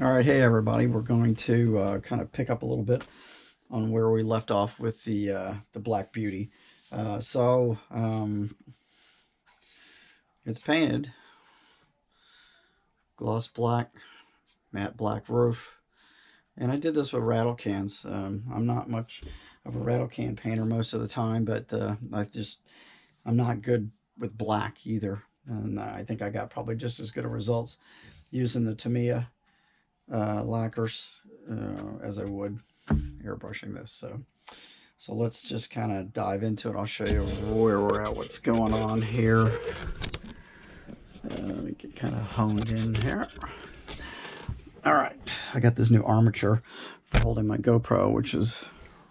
All right, hey everybody. We're going to kind of pick up a little bit on where we left off with the Black Beauty. So it's painted gloss black, matte black roof, and I did this with rattle cans. I'm not much of a rattle can painter most of the time, but I'm not good with black either, and I think I got probably just as good of results using the Tamiya lacquers as I would airbrushing this. So let's just kind of dive into it. I'll show you where we're at, what's going on here. Let me get kind of honed in here. All right, I got this new armature for holding my GoPro, which is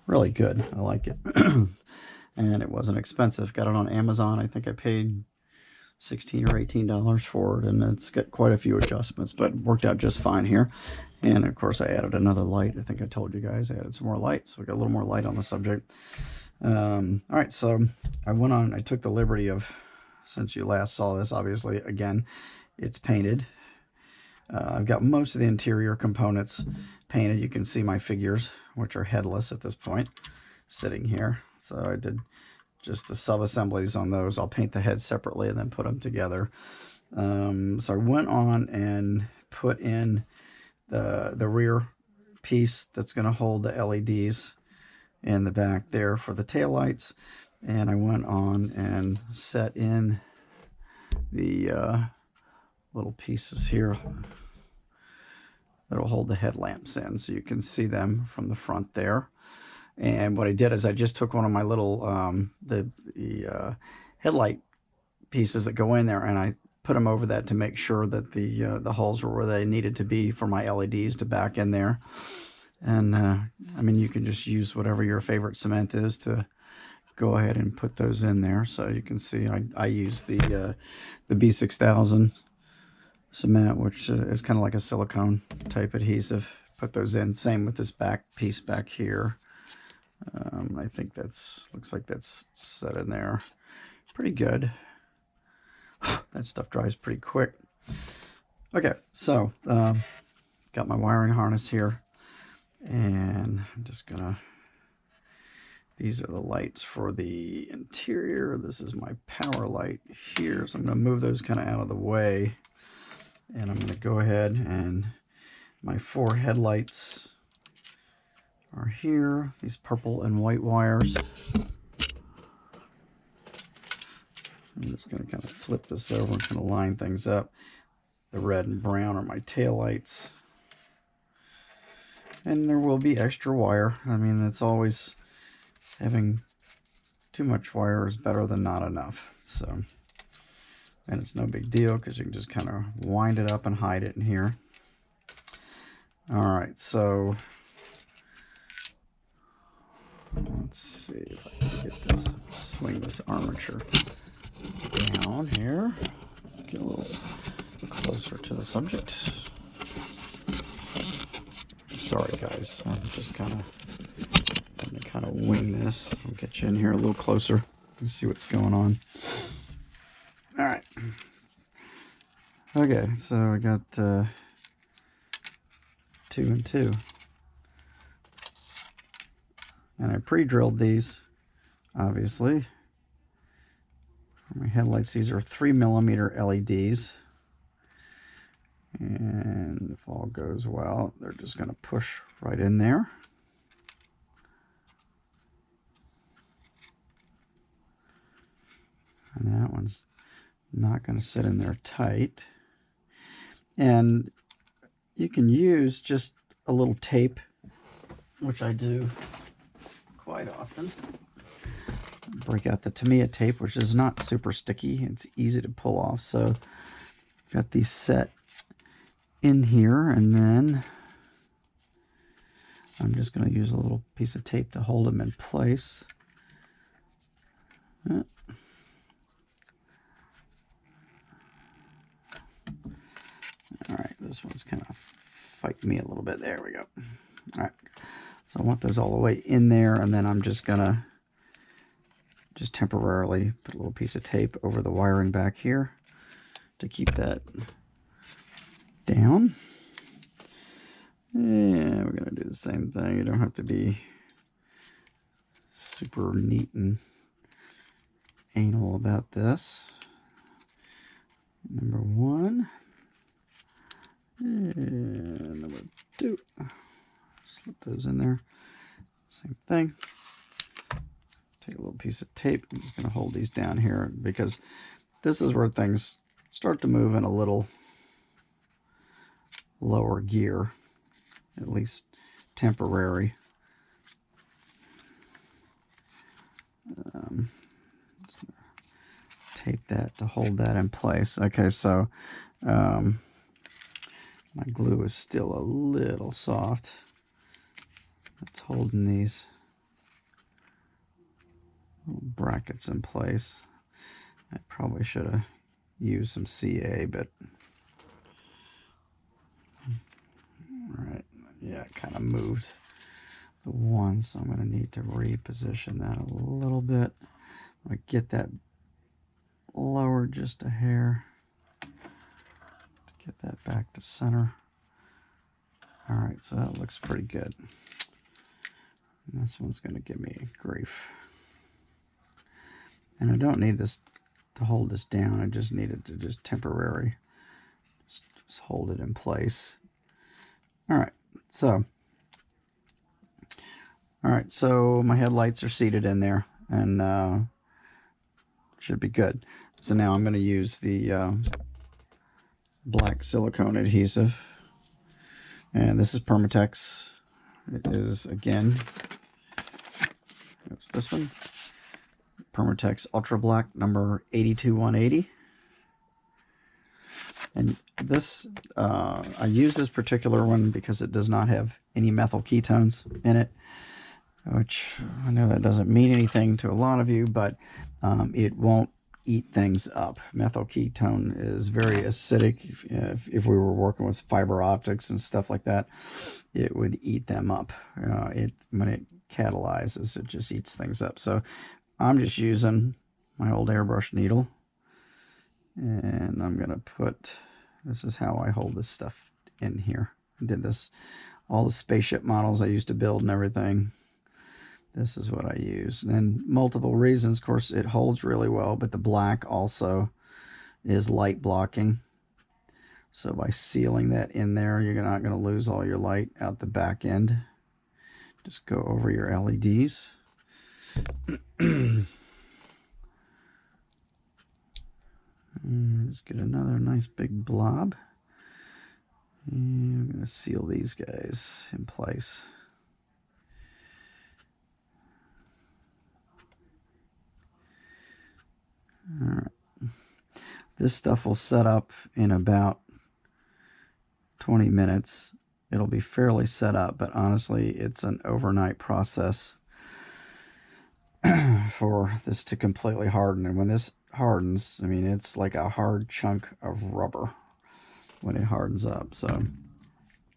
really good. I like it. And it wasn't expensive. Got it on Amazon. I think I paid $16 or $18 for it, and it's got quite a few adjustments, but worked out just fine here. And of course I added another light. I think I told you guys I added some more light, so we got a little more light on the subject. All right, so I took the liberty of, since you last saw this, obviously, again, it's painted. I've got most of the interior components painted. You can see my figures, which are headless at this point, sitting here. So I did just the sub-assemblies on those. I'll paint the head separately and then put them together. So I went on and put in the rear piece that's going to hold the LEDs in the back there for the taillights, and I went on and set in the little pieces here that'll hold the headlamps in, so you can see them from the front there. And what I did is I just took one of my little headlight pieces that go in there, and I put them over that to make sure that the holes were where they needed to be for my LEDs to back in there. And I mean, you can just use whatever your favorite cement is to go ahead and put those in there. So you can see I use the B6000 cement, which is kind of like a silicone type adhesive. Put those in. Same with this back piece back here. I think looks like that's set in there pretty good. That stuff dries pretty quick. Okay, so got my wiring harness here, and I'm just gonna, these are the lights for the interior. This is my power light here, so I'm gonna move those kind of out of the way, and I'm gonna go ahead and my 4 headlights are here, these purple and white wires. I'm just going to kind of flip this over and kind of line things up. The red and brown are my tail lights. And there will be extra wire. I mean, it's always, having too much wire is better than not enough. So, and it's no big deal because you can just kind of wind it up and hide it in here. All right, so let's see if I can get this, swing this armature down here. Let's get a little closer to the subject. Sorry guys, I'm just kind of wing this. I'll get you in here a little closer and see what's going on. All right. Okay, so I got 2 and 2. And I pre-drilled these, obviously. For my headlights, these are 3mm LEDs. And if all goes well, they're just going to push right in there. And that one's not going to sit in there tight. And you can use just a little tape, which I do quite often. Break out the Tamiya tape, which is not super sticky. It's easy to pull off. So got these set in here, and then I'm just going to use a little piece of tape to hold them in place. All right, this one's kind of fighting me a little bit. There we go. All right, so I want those all the way in there, and then I'm just gonna temporarily put a little piece of tape over the wiring back here to keep that down. same thing. You don't have to be super neat and anal about this. Number 1 and number 2. Slip those in there. Same thing. Take a little piece of tape. I'm just going to hold these down here because this is where things start to move in a little lower gear, at least temporary. Tape that to hold that in place. Okay, so my glue is still a little soft. It's holding these little brackets in place. I probably should have used some CA, but all right, yeah, it kind of moved the one, so I'm going to need to reposition that a little bit. I'm going to get that lower just a hair to get that back to center. All right, so that looks pretty good. And this one's going to give me grief. And I don't need this to hold this down. I just need it to just temporary. Just hold it in place. All right, so my headlights are seated in there, and should be good. So now I'm going to use the black silicone adhesive, and this is Permatex. It is, again, it's this one, Permatex Ultra Black number 82180. And this, I use this particular one because it does not have any methyl ketones in it, which I know that doesn't mean anything to a lot of you, but it won't eat things up. Methyl ketone is very acidic. If we were working with fiber optics and stuff like that, it would eat them up. When it catalyzes, it just eats things up. So I'm just using my old airbrush needle, and I'm gonna put, this is how I hold this stuff in here. I did this, all the spaceship models I used to build and everything. This is what I use, and multiple reasons. Of course, it holds really well, but the black also is light blocking. So by sealing that in there, you're not going to lose all your light out the back end. Just go over your LEDs. And just get another nice big blob. And I'm going to seal these guys in place. All right. This stuff will set up in about 20 minutes. It'll be fairly set up, but honestly, it's an overnight process for this to completely harden. And when this hardens, I mean, it's like a hard chunk of rubber when it hardens up. So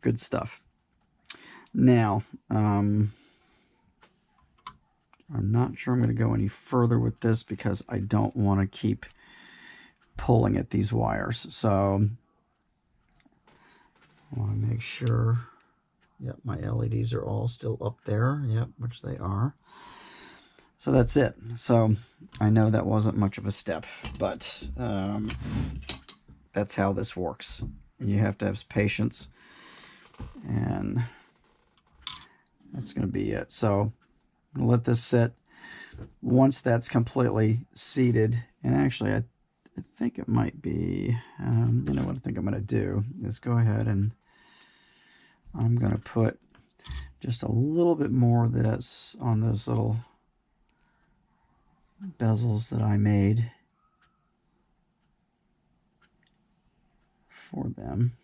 good stuff. Now, I'm not sure I'm going to go any further with this because I don't want to keep pulling at these wires. So I want to make sure, yep, my LEDs are all still up there. Yep, which they are. So that's it. So I know that wasn't much of a step, but that's how this works. And you have to have patience, and that's going to be it. So I'm going to let this sit. Once that's completely seated, and actually I think it might be, you know what I think I'm going to do is go ahead and I'm going to put just a little bit more of this on those little bezels that I made for them.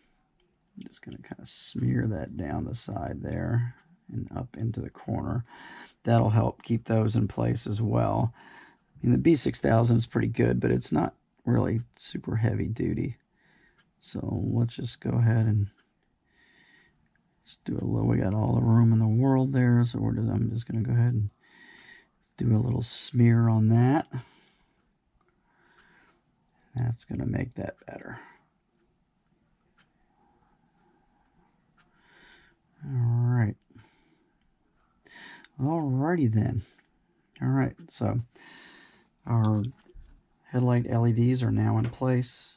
I'm just going to kind of smear that down the side there and up into the corner. That'll help keep those in place as well. I mean, the B6000 is pretty good, but it's not really super heavy duty. So let's just go ahead and just do a little, we got all the room in the world there, so I'm just going to go ahead and do a little smear on that. That's going to make that better. All right. Alrighty then. Alright, so our headlight LEDs are now in place.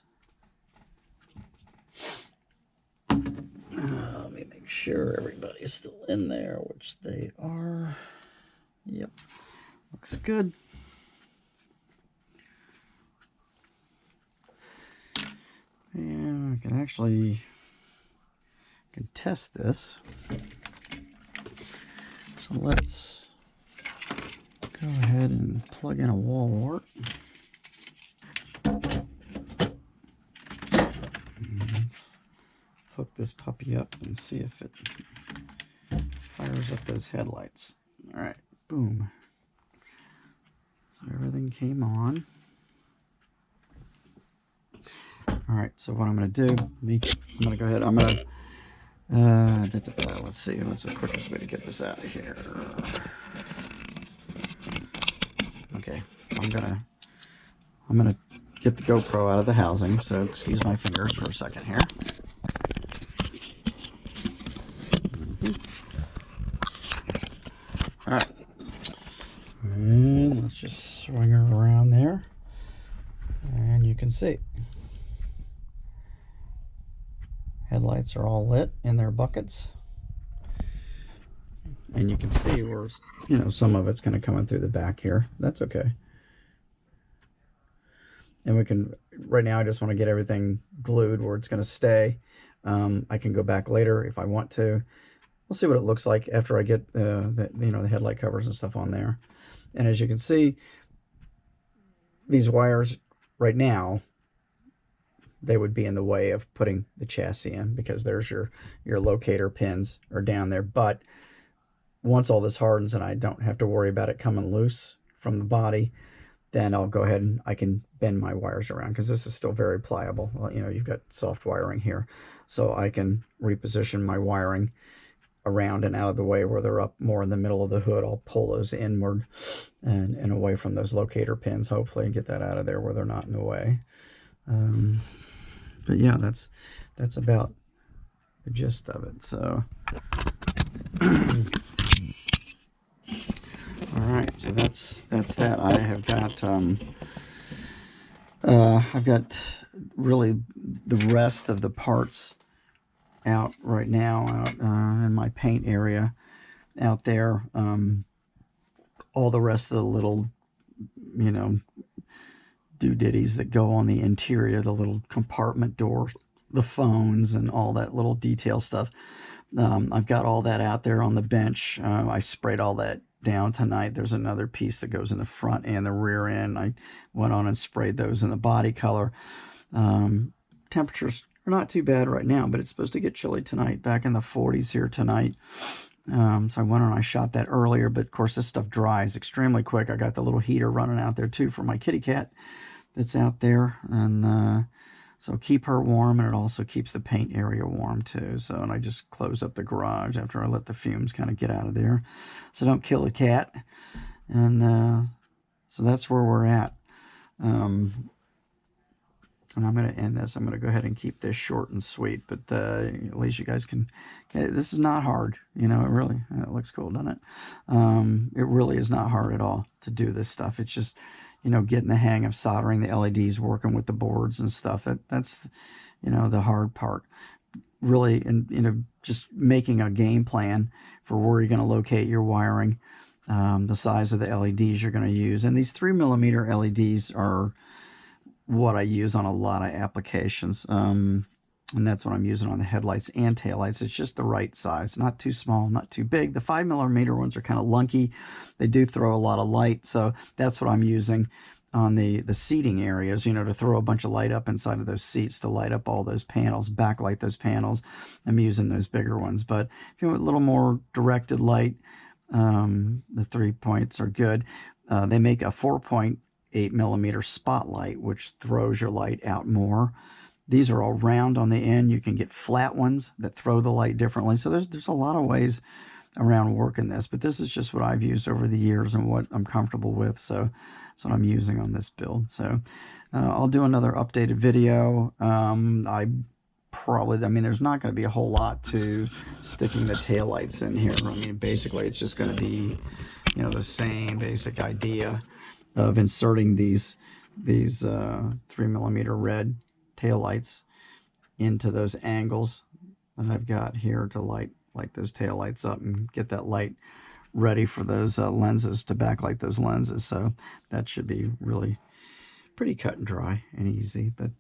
Let me make sure everybody's still in there, which they are. Yep, looks good. And I can test this. So let's go ahead and plug in a wall wart. Hook this puppy up and see if it fires up those headlights. All right, boom. So everything came on. All right, so what I'm going to do, I'm going to go ahead, let's see, what's the quickest way to get this out of here? Okay, I'm gonna get the GoPro out of the housing, so excuse my fingers for a second here. All right, and let's just swing her around there, and you can see headlights are all lit in their buckets, and you can see where, you know, some of it's kind of coming through the back here. That's okay. And we can, right now I just want to get everything glued where it's going to stay. I can go back later if I want to. We'll see what it looks like after I get the headlight covers and stuff on there. And as you can see, these wires right now, they would be in the way of putting the chassis in, because there's your locator pins are down there. But once all this hardens and I don't have to worry about it coming loose from the body, then I'll go ahead and I can bend my wires around, because this is still very pliable. Well, you know, you've got soft wiring here, so I can reposition my wiring around and out of the way where they're up more in the middle of the hood. I'll pull those inward and away from those locator pins, hopefully, and get that out of there where they're not in the way. But yeah, that's about the gist of it. So all right, so that's that. I have got I've got really the rest of the parts out right now, out in my paint area out there. All the rest of the little, you know, doodaddies that go on the interior, the little compartment doors, the phones, and all that little detail stuff. I've got all that out there on the bench. I sprayed all that down tonight. There's another piece that goes in the front and the rear end. I went on and sprayed those in the body color. Temperatures are not too bad right now, but it's supposed to get chilly tonight, back in the 40s here tonight. So I went on and I shot that earlier, but of course this stuff dries extremely quick. I got the little heater running out there too for my kitty cat that's out there, and so keep her warm, and it also keeps the paint area warm too. So, and I just closed up the garage after I let the fumes kind of get out of there, so don't kill the cat. And so that's where we're at. And I'm going to end this. I'm going to go ahead and keep this short and sweet, but at least you guys can, okay, this is not hard. You know, it looks cool, doesn't it? It really is not hard at all to do this stuff. It's just, you know, getting the hang of soldering the LEDs, working with the boards and stuff. That's, you know, the hard part. Really, and, you know, just making a game plan for where you're going to locate your wiring, the size of the LEDs you're going to use. And these 3mm LEDs are what I use on a lot of applications, and that's what I'm using on the headlights and taillights. It's just the right size, not too small, not too big. The 5mm ones are kind of lunky. They do throw a lot of light, so that's what I'm using on the seating areas, you know, to throw a bunch of light up inside of those seats, to light up all those panels, backlight those panels. I'm using those bigger ones, but if you want a little more directed light, the 3 points are good. They make a 4.8mm spotlight, which throws your light out more. These are all round on the end. You can get flat ones that throw the light differently. So there's a lot of ways around working this, but this is just what I've used over the years and what I'm comfortable with. So that's what I'm using on this build. So I'll do another updated video. I probably, I mean, there's not going to be a whole lot to sticking the taillights in here. I mean, basically it's just going to be, you know, the same basic idea of inserting these 3mm red taillights into those angles that I've got here to light those taillights up and get that light ready for those lenses, to backlight those lenses. So that should be really pretty cut and dry and easy. But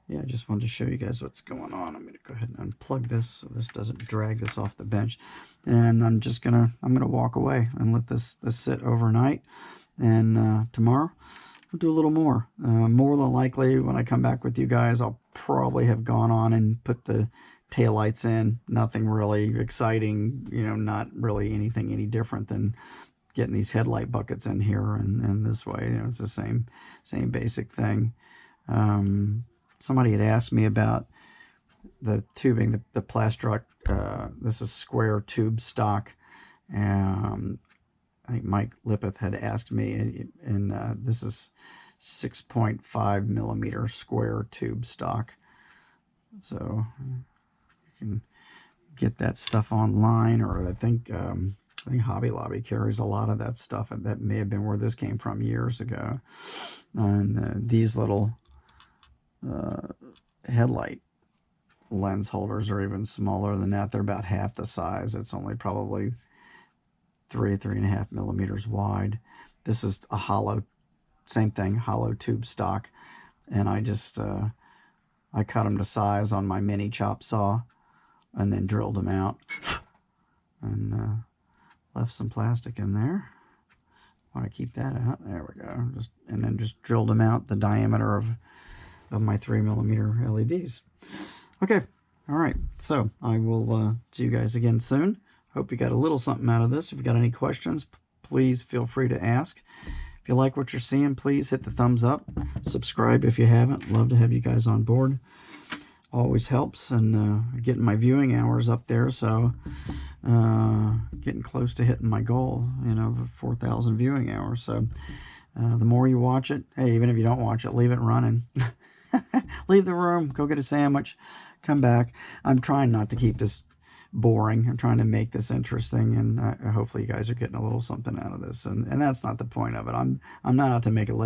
yeah, I just wanted to show you guys what's going on. I'm going to go ahead and unplug this so this doesn't drag this off the bench. And I'm gonna walk away and let this sit overnight. And tomorrow we'll do a little more. More than likely, when I come back with you guys, I'll probably have gone on and put the taillights in. Nothing really exciting, you know, not really anything any different than getting these headlight buckets in here and this way. You know, it's the same basic thing. Somebody had asked me about the tubing, the Plastrock. This is square tube stock. I think Mike Lippeth had asked me, and this is 6.5mm square tube stock. So you can get that stuff online, or I think Hobby Lobby carries a lot of that stuff, and that may have been where this came from years ago. And these little headlight lens holders are even smaller than that. They're about half the size. It's only probably 3.5mm wide. This is a hollow, same thing, hollow tube stock. And I just I cut them to size on my mini chop saw and then drilled them out and left some plastic in there. Want to keep that out. There we go. And then just drilled them out the diameter of my 3mm LEDs. Okay, all right. So I will see you guys again soon. Hope you got a little something out of this. If you got any questions, please feel free to ask. If you like what you're seeing, please hit the thumbs up. Subscribe if you haven't. Love to have you guys on board. Always helps. And getting my viewing hours up there, so getting close to hitting my goal, you know, of 4,000 viewing hours. So the more you watch it, hey, even if you don't watch it, leave it running. Leave the room, go get a sandwich, come back. I'm trying not to keep this boring. I'm trying to make this interesting, and hopefully you guys are getting a little something out of this. And that's not the point of it. I'm not out to make a living.